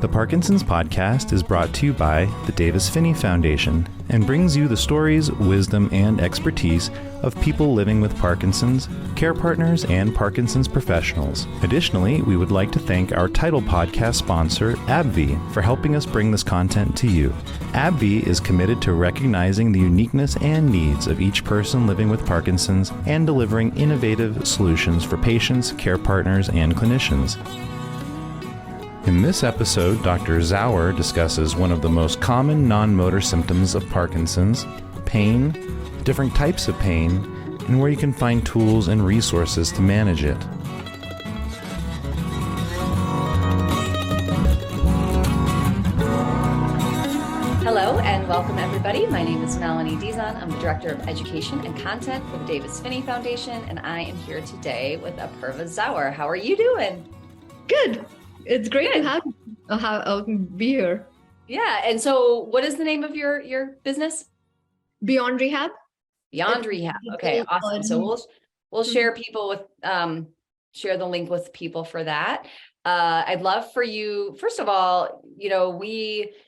The Parkinson's podcast is brought to you by the Davis-Phinney Foundation and brings you the stories, wisdom, and expertise of people living with Parkinson's, care partners, and Parkinson's professionals. Additionally, we would like to thank our title podcast sponsor, AbbVie, for helping us bring this content to you. AbbVie is committed to recognizing the uniqueness and needs of each person living with Parkinson's and delivering innovative solutions for patients, care partners, and clinicians. In this episode, Dr. Zawar discusses one of the most common non-motor symptoms of Parkinson's, pain, different types of pain, and where you can find tools and resources to manage it. Hello and welcome everybody. My name is Melanie Dizon. I'm the Director of Education and Content for the Davis-Phinney Foundation, and I am here today with Apurva Zawar. How are you doing? Good. It's great to be here. Yeah. And so what is the name of your business? Beyond Rehab. Beyond Rehab. Okay, awesome. So we'll share people with share the link with people for that. I'd love for you, first of all,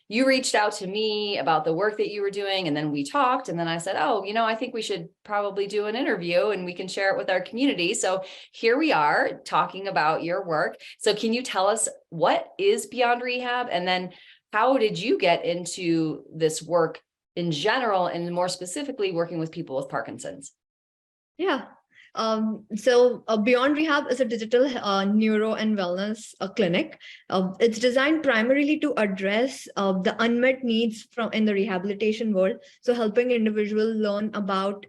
you reached out to me about the work that you were doing, and then we talked, and then I said, I think we should probably do an interview and we can share it with our community. So here we are talking about your work. So can you tell us what is Beyond Rehab, and then how did you get into this work in general, and more specifically working with people with Parkinson's? Yeah. So Beyond Rehab is a digital neuro and wellness clinic. It's designed primarily to address the unmet needs in the rehabilitation world. So helping individuals learn about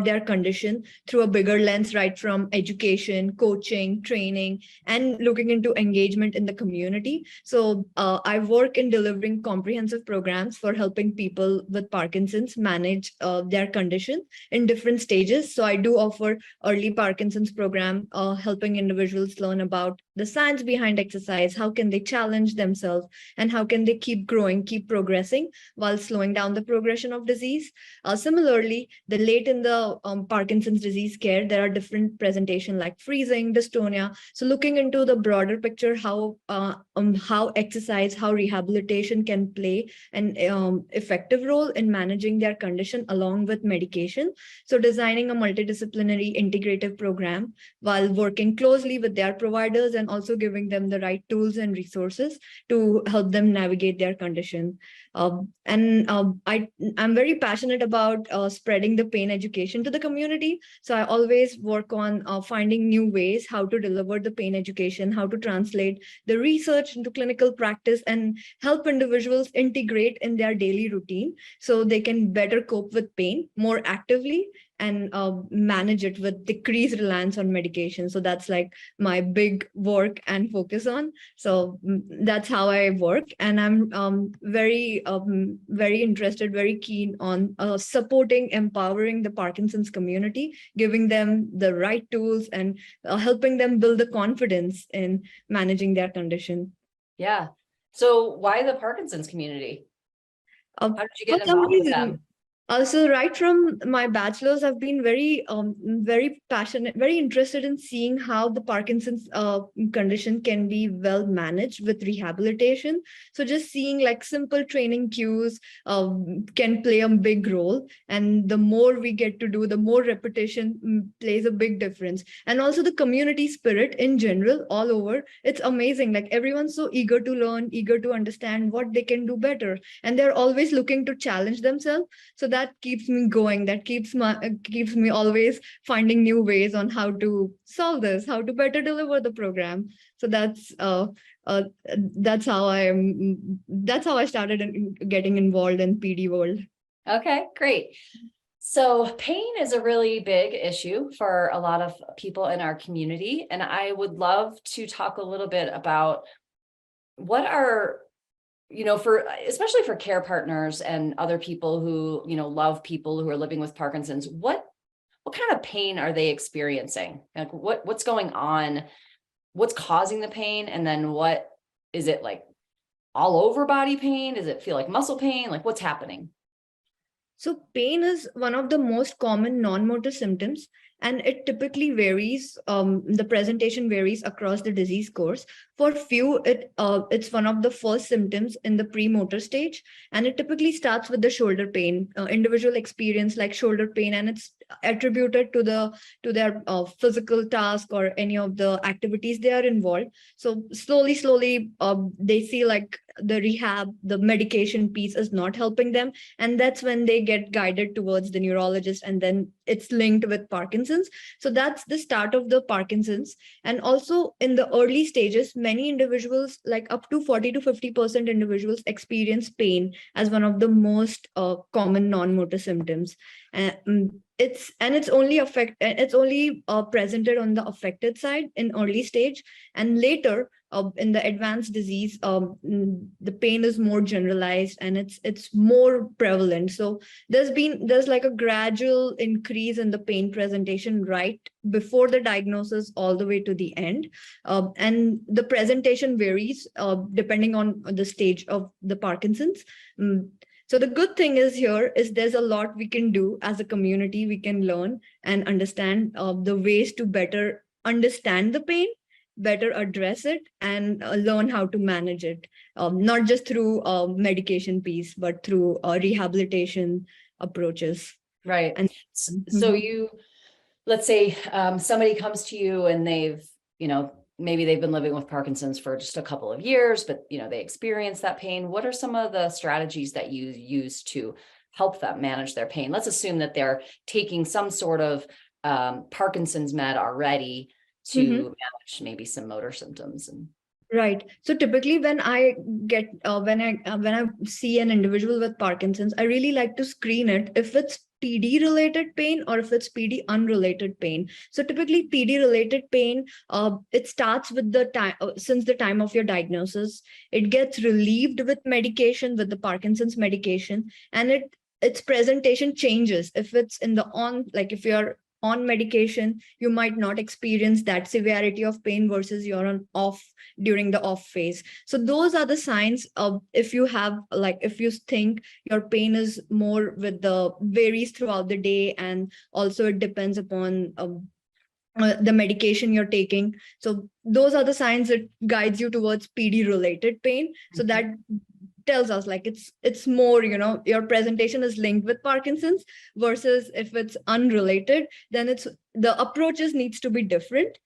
their condition through a bigger lens, right from education, coaching, training, and looking into engagement in the community. So I work in delivering comprehensive programs for helping people with Parkinson's manage their condition in different stages. So I do offer early Parkinson's program, helping individuals learn about the science behind exercise, how can they challenge themselves, and how can they keep growing, keep progressing while slowing down the progression of disease. Similarly, the late in the Parkinson's disease care, there are different presentations like freezing, dystonia. So looking into the broader picture, how exercise, how rehabilitation can play an effective role in managing their condition along with medication. So designing a multidisciplinary integrative program while working closely with their providers and also giving them the right tools and resources to help them navigate their condition. I'm very passionate about spreading the pain education to the community. So I always work on finding new ways how to deliver the pain education, how to translate the research into clinical practice, and help individuals integrate in their daily routine so they can better cope with pain more actively and manage it with decreased reliance on medication. So that's like my big work and focus on. So that's how I work. And I'm very interested, very keen on supporting, empowering the Parkinson's community, giving them the right tools and helping them build the confidence in managing their condition. Yeah. So why the Parkinson's community? How did you get involved with them? So right from my bachelor's, I've been very passionate, very interested in seeing how the Parkinson's condition can be well managed with rehabilitation. So just seeing like simple training cues can play a big role. And the more we get to do, the more repetition plays a big difference. And also the community spirit in general, all over, it's amazing. Like everyone's so eager to learn, eager to understand what they can do better. And they're always looking to challenge themselves. So that keeps me going. That keeps me always finding new ways on how to solve this, how to better deliver the program. So that's how I started getting involved in PD world. Okay, great. So pain is a really big issue for a lot of people in our community, and I would love to talk a little bit about what are especially for care partners and other people who, love people who are living with Parkinson's, what kind of pain are they experiencing? Like what's going on? What's causing the pain? And then what is it like all over body pain? Does it feel like muscle pain? Like what's happening? So pain is one of the most common non-motor symptoms, and it typically varies. The presentation varies across the disease course. For few, it's one of the first symptoms in the premotor stage, and it typically starts with the shoulder pain. Individual experience like shoulder pain, and it's attributed to their physical task or any of the activities they are involved. So slowly, they see like the rehab, the medication piece is not helping them, and that's when they get guided towards the neurologist, and then it's linked with Parkinson's. So that's the start of the Parkinson's. And also in the early stages, many individuals, like up to 40 to 50% individuals, experience pain as one of the most common non-motor symptoms. It's only presented on the affected side in early stage, and later in the advanced disease, the pain is more generalized and it's more prevalent. So there's like a gradual increase in the pain presentation right before the diagnosis all the way to the end, and the presentation varies depending on the stage of the Parkinson's. So the good thing is here is there's a lot we can do as a community. We can learn and understand the ways to better understand the pain, better address it, and learn how to manage it, not just through medication piece, but through rehabilitation approaches. Right. And so let's say somebody comes to you and maybe they've been living with Parkinson's for just a couple of years, but they experience that pain. What are some of the strategies that you use to help them manage their pain? Let's assume that they're taking some sort of Parkinson's med already to manage maybe some motor symptoms. Right. So typically when I see an individual with Parkinson's, I really like to screen it if it's PD related pain or if it's PD unrelated pain. So typically PD related pain, it starts with the time, since the time of your diagnosis, it gets relieved with medication, with the Parkinson's medication, and its presentation changes. If it's if you're on medication, you might not experience that severity of pain versus you're on off during the off phase. So those are the signs of if you think your pain is more varies throughout the day, and also it depends upon the medication you're taking. So those are the signs that guides you towards PD related pain. So that tells us like it's more, your presentation is linked with Parkinson's, versus if it's unrelated, then the approaches needs to be different.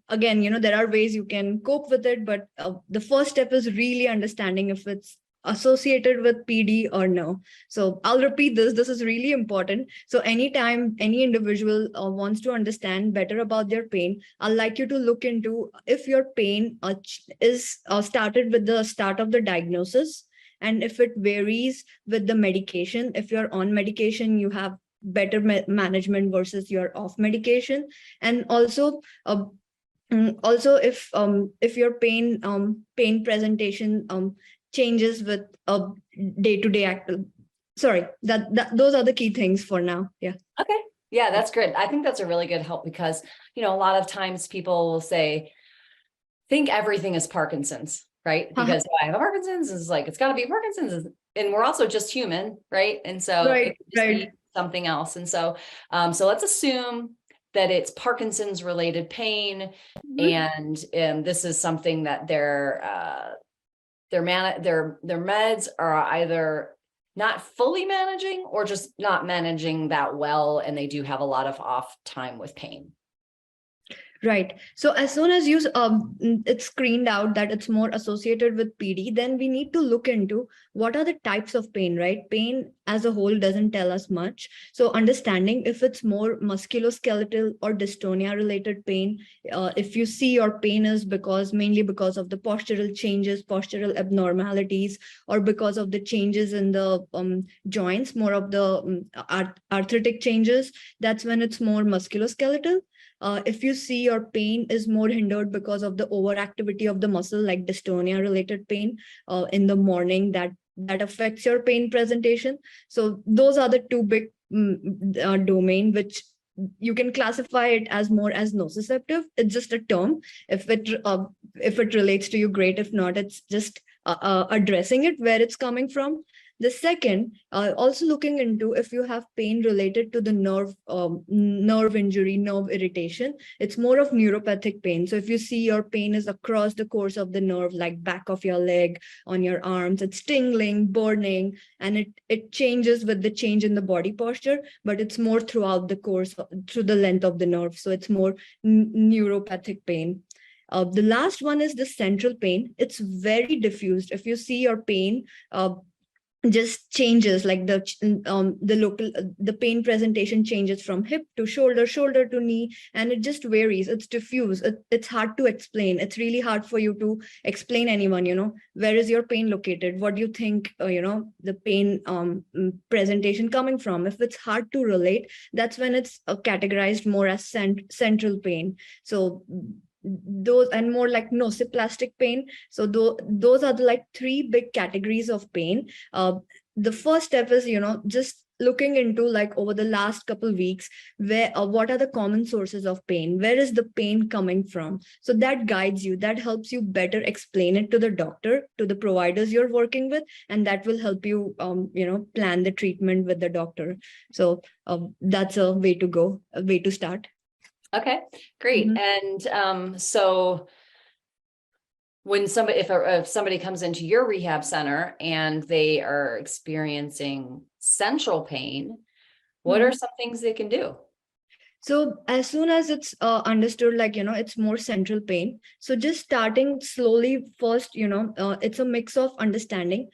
Again, there are ways you can cope with it, but the first step is really understanding if it's associated with PD or no. So I'll repeat this is really important. So anytime any individual wants to understand better about their pain, I'd like you to look into if your pain is started with the start of the diagnosis, and if it varies with the medication. If you're on medication, you have better management versus you're off medication. And also if your pain presentation changes with day-to-day those are the key things for now. Yeah. Okay. Yeah, that's great. I think that's a really good help because, a lot of times people will think everything is Parkinson's, right? Because I have Parkinson's is it's got to be Parkinson's, and we're also just human, right? And so it could just be something else. And so, so let's assume that it's Parkinson's related pain, and this is something that their meds are either not fully managing or just not managing that well, and they do have a lot of off time with pain. Right. So as soon as it's screened out that it's more associated with PD, then we need to look into what are the types of pain, right? Pain as a whole doesn't tell us much. So understanding if it's more musculoskeletal or dystonia related pain, if you see your pain is mainly because of the postural changes, postural abnormalities, or because of the changes in the joints, more of the arthritic changes, that's when it's more musculoskeletal. If you see your pain is more hindered because of the overactivity of the muscle, like dystonia related pain in the morning, that affects your pain presentation. So those are the two big domain, which you can classify it as more as nociceptive. It's just a term. If it relates to you, great. If not, it's just addressing it where it's coming from. The second, also looking into if you have pain related to the nerve injury, nerve irritation. It's more of neuropathic pain. So if you see your pain is across the course of the nerve, like back of your leg, on your arms, it's tingling, burning, and it changes with the change in the body posture, but it's more throughout the course, through the length of the nerve. So it's more neuropathic pain. The last one is the central pain. It's very diffused. If you see your pain, just changes, like the pain presentation changes from hip to shoulder, shoulder to knee, and it just varies. It's diffuse. It's hard to explain. It's really hard for you to explain anyone, where is your pain located? What do you think, the pain presentation coming from? If it's hard to relate, that's when it's categorized more as central pain. So those, and more like nociplastic pain. So those are the like three big categories of pain. The first step is, just looking into, like, over the last couple of weeks, where what are the common sources of pain? Where is the pain coming from? So that guides you, that helps you better explain it to the doctor, to the providers you're working with, and that will help you, plan the treatment with the doctor. So that's a way to go, a way to start. Okay, great. And so when somebody, if somebody comes into your rehab center and they are experiencing central pain, what are some things they can do? So as soon as it's understood, like, it's more central pain. So just starting slowly first, it's a mix of understanding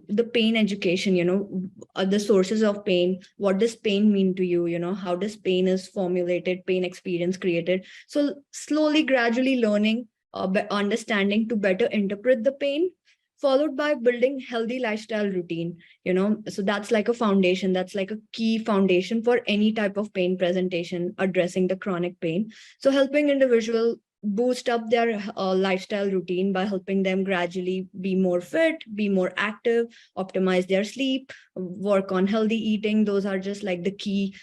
the pain education, the sources of pain. What does pain mean to you? How does pain is formulated, pain experience created. So slowly, gradually learning, understanding to better interpret the pain, followed by building healthy lifestyle routine. So that's like a foundation, that's like a key foundation for any type of pain presentation, addressing the chronic pain. So helping individual boost up their lifestyle routine by helping them gradually be more fit, be more active, optimize their sleep, work on healthy eating. Those are just like the key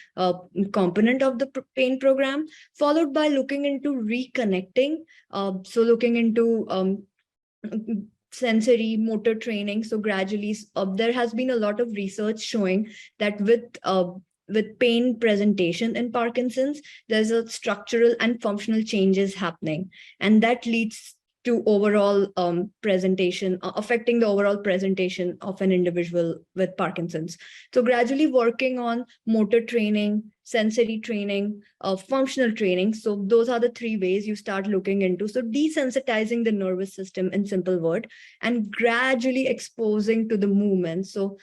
component of the pain program, followed by looking into reconnecting. So looking into sensory motor training. So gradually, there has been a lot of research showing that with pain presentation in Parkinson's, there's a structural and functional changes happening, and that leads to overall presentation, affecting the overall presentation of an individual with Parkinson's. So gradually working on motor training, sensory training, functional training. So those are the three ways you start looking into. So desensitizing the nervous system, in simple word, and gradually exposing to the movement. So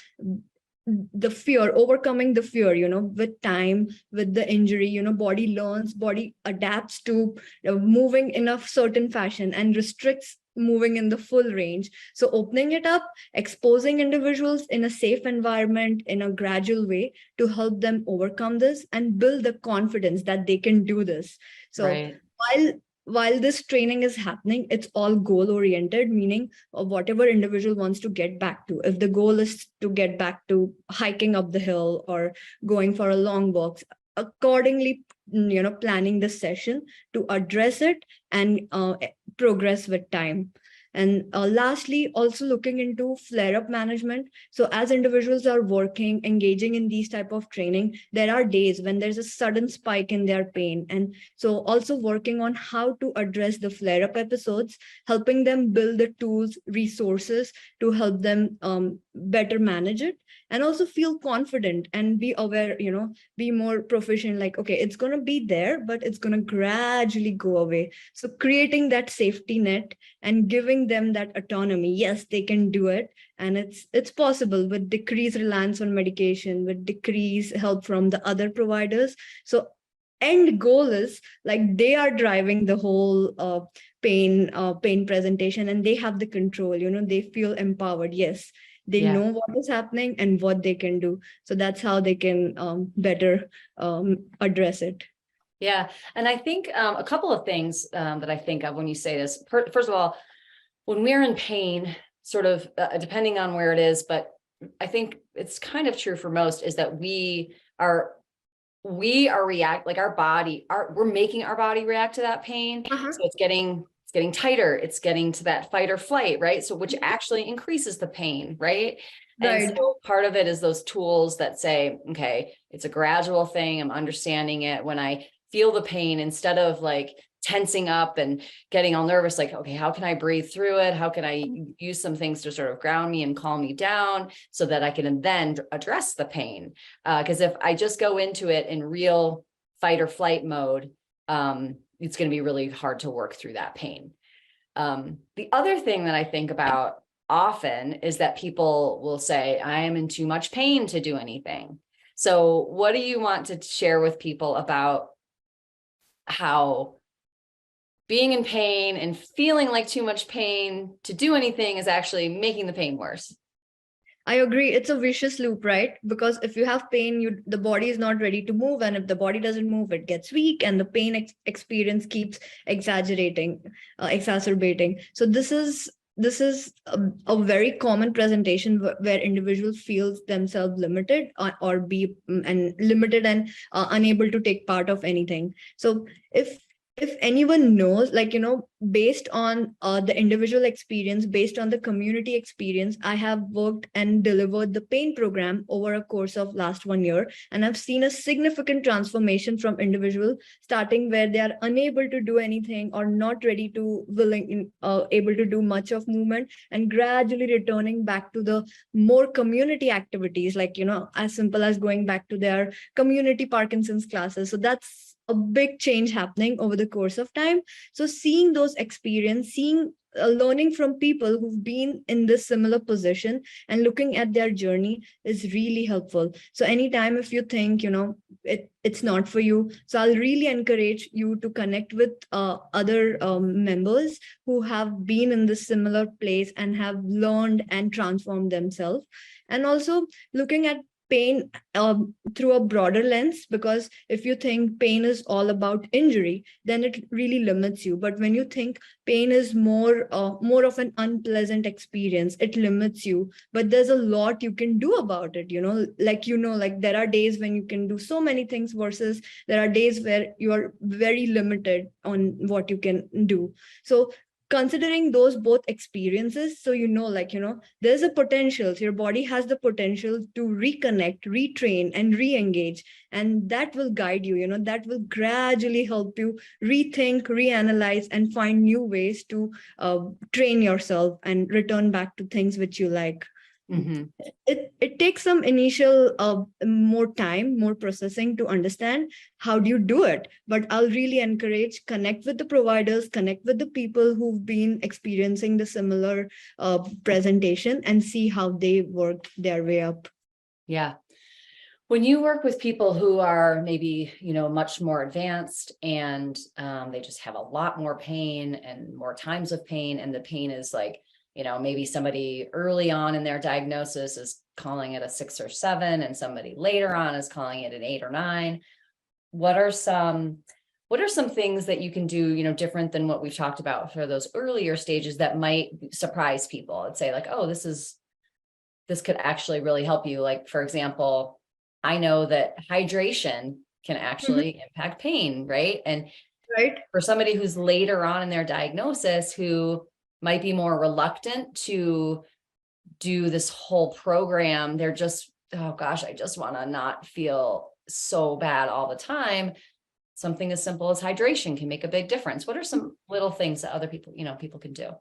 the fear, overcoming the fear, with time, with the injury, body learns, body adapts to moving in a certain fashion and restricts moving in the full range. So opening it up, exposing individuals in a safe environment in a gradual way to help them overcome this and build the confidence that they can do this. So right. while this training is happening, it's all goal oriented, meaning whatever individual wants to get back to. If the goal is to get back to hiking up the hill or going for a long walk, accordingly, planning the session to address it and progress with time. And lastly, also looking into flare-up management. So as individuals are working, engaging in these type of training, there are days when there's a sudden spike in their pain. And so also working on how to address the flare-up episodes, helping them build the tools, resources to help them better manage it, and also feel confident and be aware, be more proficient, like, okay, it's going to be there, but it's going to gradually go away. So creating that safety net and giving them that autonomy. Yes, they can do it, and it's possible with decreased reliance on medication, with decreased help from the other providers. So end goal is like they are driving the whole pain presentation, and they have the control. They feel empowered. Yes, they know what is happening and what they can do. So that's how they can better address it. Yeah. And I think a couple of things that I think of when you say this. First of all, when we're in pain, sort of depending on where it is, but I think it's kind of true for most, is that we are like our body, we're making our body react to that pain. So it's getting tighter. It's getting to that fight or flight, right? So which actually increases the pain, right? And Right. so part of it is those tools that say, okay, it's a gradual thing. I'm understanding it. When I feel the pain, instead of like tensing up and getting all nervous, like, okay, how can I breathe through it? How can I use some things to sort of ground me and calm me down so that I can then address the pain? Because if I just go into it in real fight or flight mode, it's going to be really hard to work through that pain. The other thing that I think about often is that people will say, I am in too much pain to do anything. So what do you want to share with people about how being in pain and feeling like too much pain to do anything is actually making the pain worse? I agree. It's a vicious loop, right? Because if you have pain, the body is not ready to move, and if the body doesn't move, it gets weak, and the pain experience keeps exacerbating. So this is a very common presentation where individuals feel themselves limited or be and limited and unable to take part of anything. So if anyone knows, like, based on the individual experience, based on the community experience, I have worked and delivered the pain program over a course of last 1 year, and I've seen a significant transformation from individual starting where they are unable to do anything or not ready to able to do much of movement, and gradually returning back to the more community activities, like, as simple as going back to their community Parkinson's classes. So that's a big change happening over the course of time. So seeing those experience, learning from people who've been in this similar position and looking at their journey is really helpful. So anytime if you think, it's not for you, so I'll really encourage you to connect with other members who have been in this similar place and have learned and transformed themselves. And also looking at pain through a broader lens, because if you think pain is all about injury, then it really limits you. But when you think pain is more of an unpleasant experience, it limits you. But there's a lot you can do about it. Like there are days when you can do so many things versus there are days where you are very limited on what you can do. So considering those both experiences, so there's a potential, so your body has the potential to reconnect, retrain, and re-engage, and that will guide you, that will gradually help you rethink, reanalyze, and find new ways to train yourself and return back to things which you like. Mm-hmm. It takes some initial more time, more processing to understand how do you do it. But I'll really encourage, connect with the providers, connect with the people who've been experiencing the similar presentation, and see how they work their way up. Yeah. When you work with people who are maybe, much more advanced and they just have a lot more pain and more times of pain, and the pain is like, maybe somebody early on in their diagnosis is calling it a 6 or 7, and somebody later on is calling it an 8 or 9. What are some things that you can do, different than what we've talked about for those earlier stages that might surprise people and say like, oh, this could actually really help you? Like, for example, I know that hydration can actually impact pain, right? And right, for somebody who's later on in their diagnosis, who might be more reluctant to do this whole program, they're just, oh gosh, I just want to not feel so bad all the time. Something as simple as hydration can make a big difference. What are some little things that other people, people can do?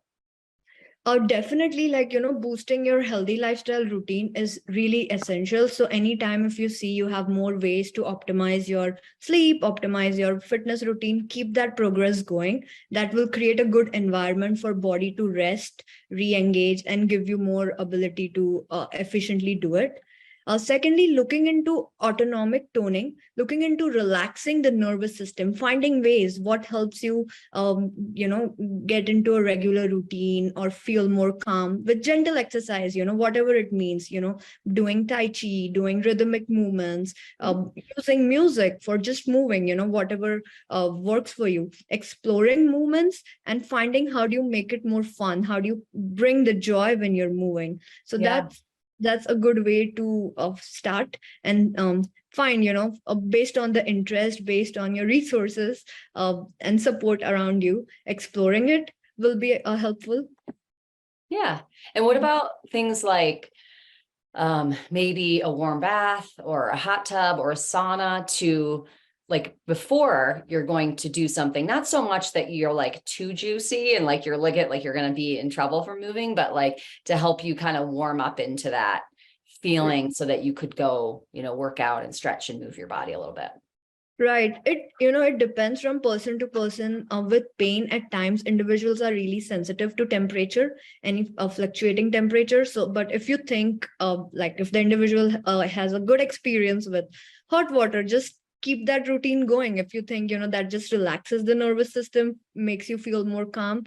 Definitely, boosting your healthy lifestyle routine is really essential. So anytime if you see you have more ways to optimize your sleep, optimize your fitness routine, keep that progress going. That will create a good environment for body to rest, re-engage, and give you more ability to efficiently do it. Secondly, looking into autonomic toning, looking into relaxing the nervous system, finding ways what helps you, get into a regular routine or feel more calm with gentle exercise, whatever it means, doing Tai Chi, doing rhythmic movements, using music for just moving, whatever works for you, exploring movements and finding how do you make it more fun, how do you bring the joy when you're moving. So that's a good way to start and find, based on the interest, based on your resources and support around you, exploring it will be helpful. Yeah. And what about things like maybe a warm bath or a hot tub or a sauna to like before you're going to do something, not so much that you're like too juicy and like you're like you're going to be in trouble for moving, but like to help you kind of warm up into that feeling so that you could go, work out and stretch and move your body a little bit. Right. It depends from person to person. With pain, at times individuals are really sensitive to temperature, any fluctuating temperature. So, but if you think like if the individual has a good experience with hot water, just keep that routine going. If you think, that just relaxes the nervous system, makes you feel more calm,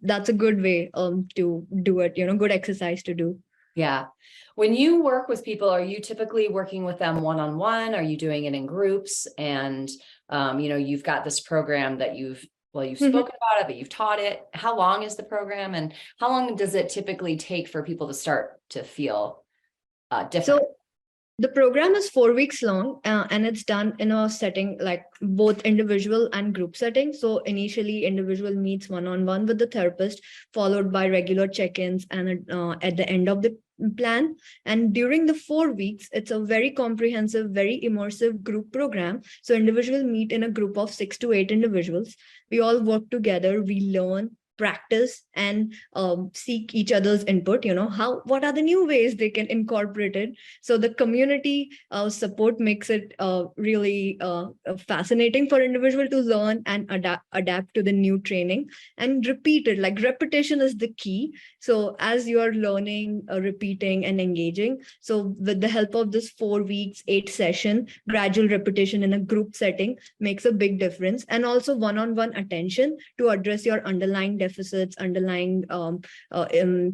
that's a good way to do it, good exercise to do. Yeah. When you work with people, are you typically working with them one-on-one? Are you doing it in groups? And, you've got this program that you've spoken about it, but you've taught it. How long is the program and how long does it typically take for people to start to feel different? So the program is 4 weeks long, and it's done in a setting like both individual and group setting. So initially individual meets one-on-one with the therapist, followed by regular check-ins and at the end of the plan. And during the 4 weeks, it's a very comprehensive, very immersive group program. So individuals meet in a group of 6 to 8 individuals. We all work together, we learn, practice, and seek each other's input. What are the new ways they can incorporate it? So the community support makes it really fascinating for individual to learn and adapt to the new training and repeat it. Like repetition is the key. So as you are learning, repeating and engaging, so with the help of this 4 weeks, 8 session, gradual repetition in a group setting makes a big difference. And also one-on-one attention to address your underlying deficits, underlying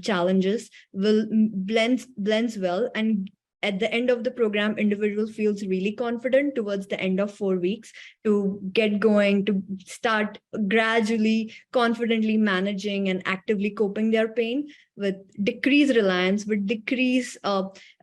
challenges will blends well. And at the end of the program, individual feels really confident towards the end of 4 weeks to get going, to start gradually, confidently managing and actively coping their pain with decreased reliance, with decreased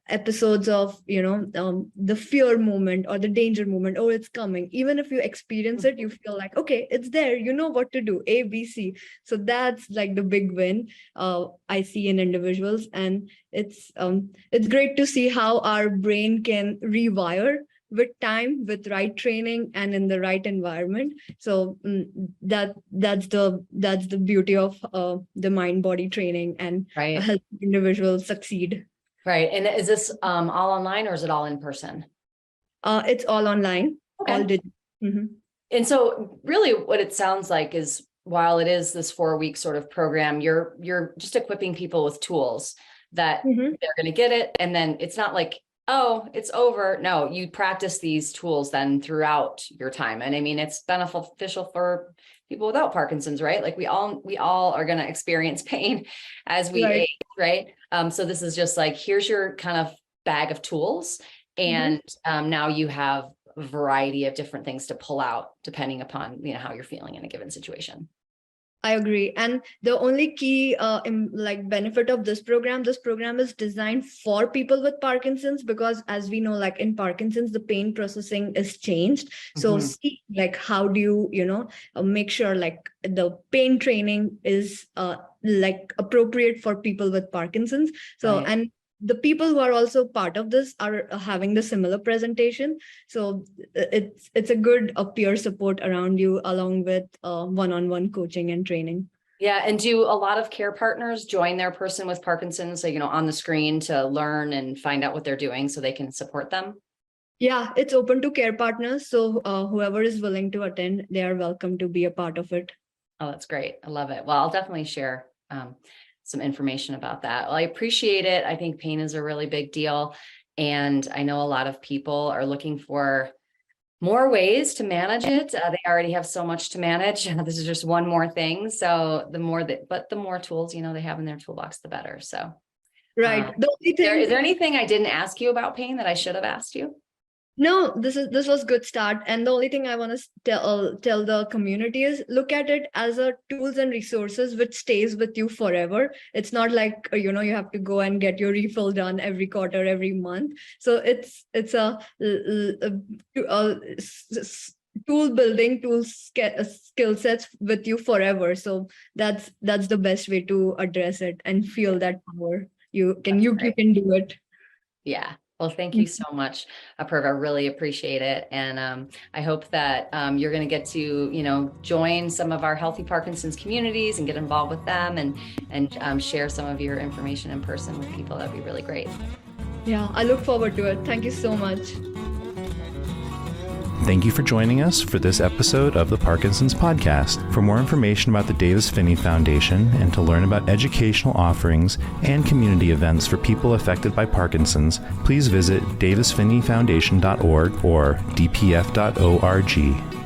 episodes of the fear moment or the danger moment. Oh, it's coming. Even if you experience it, you feel like, okay, it's there, what to do, A, B, C. So that's like the big win I see in individuals. And it's great to see how our brain can rewire with time, with right training and in the right environment. So that's the beauty of the mind body training and help individuals succeed. Right. And is this all online or is it all in person? It's all online. Okay. All digital. And so really what it sounds like is while it is this 4-week sort of program, you're just equipping people with tools that they're going to get it. And then it's not like, oh, it's over. No, you practice these tools then throughout your time. And I mean, it's beneficial for people without Parkinson's, right? Like we all are going to experience pain as we age, right? So this is just like, here's your kind of bag of tools. And now you have a variety of different things to pull out depending upon, how you're feeling in a given situation. I agree. And the only key benefit of this program is designed for people with Parkinson's, because as we know, like in Parkinson's, the pain processing is changed. So see, like, how do you, make sure like the pain training is like appropriate for people with Parkinson's. So, and the people who are also part of this are having the similar presentation. So it's a good peer support around you, along with one-on-one coaching and training. Yeah. And do a lot of care partners join their person with Parkinson's, so, on the screen to learn and find out what they're doing so they can support them? Yeah, it's open to care partners. So whoever is willing to attend, they are welcome to be a part of it. Oh, that's great. I love it. Well, I'll definitely share some information about that. Well, I appreciate it. I think pain is a really big deal. And I know a lot of people are looking for more ways to manage it. They already have so much to manage. This is just one more thing. So the more tools, they have in their toolbox, the better. So, right. The only thing, is there anything I didn't ask you about pain that I should have asked you? No, this was good start. And the only thing I want to tell the community is look at it as a tools and resources which stays with you forever. It's not like, you have to go and get your refill done every quarter, every month. So it's a tool building, skill sets with you forever. So that's the best way to address it and feel that power. You can do it. Yeah. Well, thank you so much, Apurva. I really appreciate it. And I hope that you're going to get to, join some of our Healthy Parkinson's communities and get involved with them and share some of your information in person with people. That'd be really great. Yeah, I look forward to it. Thank you so much. Thank you for joining us for this episode of the Parkinson's Podcast. For more information about the Davis Phinney Foundation and to learn about educational offerings and community events for people affected by Parkinson's, please visit davisphinneyfoundation.org or dpf.org.